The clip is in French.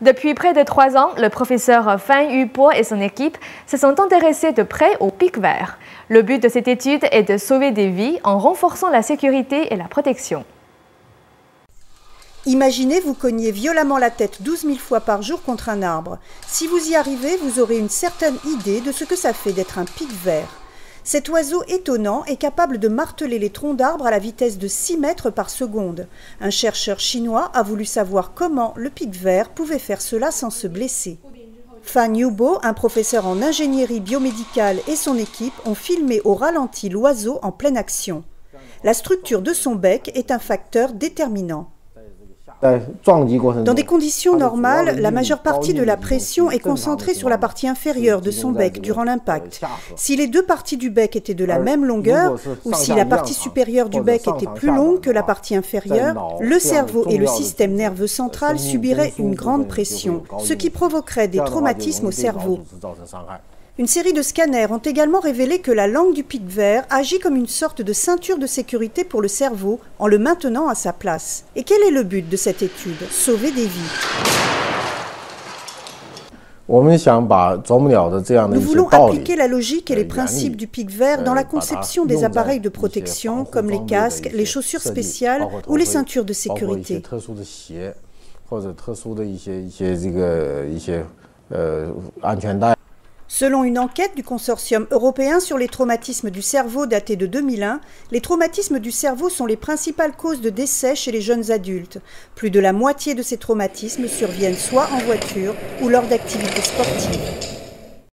Depuis près de 3 ans, le professeur Fan Yubo et son équipe se sont intéressés de près aux pics verts. Le but de cette étude est de sauver des vies en renforçant la sécurité et la protection. Imaginez vous cogner violemment la tête 12 000 fois par jour contre un arbre. Si vous y arrivez, vous aurez une certaine idée de ce que ça fait d'être un pic vert. Cet oiseau étonnant est capable de marteler les troncs d'arbres à la vitesse de 6 mètres par seconde. Un chercheur chinois a voulu savoir comment le pic vert pouvait faire cela sans se blesser. Fan Yubo, un professeur en ingénierie biomédicale, et son équipe ont filmé au ralenti l'oiseau en pleine action. La structure de son bec est un facteur déterminant. Dans des conditions normales, la majeure partie de la pression est concentrée sur la partie inférieure de son bec durant l'impact. Si les deux parties du bec étaient de la même longueur, ou si la partie supérieure du bec était plus longue que la partie inférieure, le cerveau et le système nerveux central subiraient une grande pression, ce qui provoquerait des traumatismes au cerveau. Une série de scanners ont également révélé que la langue du pic vert agit comme une sorte de ceinture de sécurité pour le cerveau en le maintenant à sa place. Et quel est le but de cette étude? Sauver des vies. Nous voulons appliquer la logique et les principes du pic vert dans la conception des appareils de protection comme les casques, les chaussures spéciales ou les ceintures de sécurité. Selon une enquête du consortium européen sur les traumatismes du cerveau datée de 2001, les traumatismes du cerveau sont les principales causes de décès chez les jeunes adultes. Plus de la moitié de ces traumatismes surviennent soit en voiture ou lors d'activités sportives.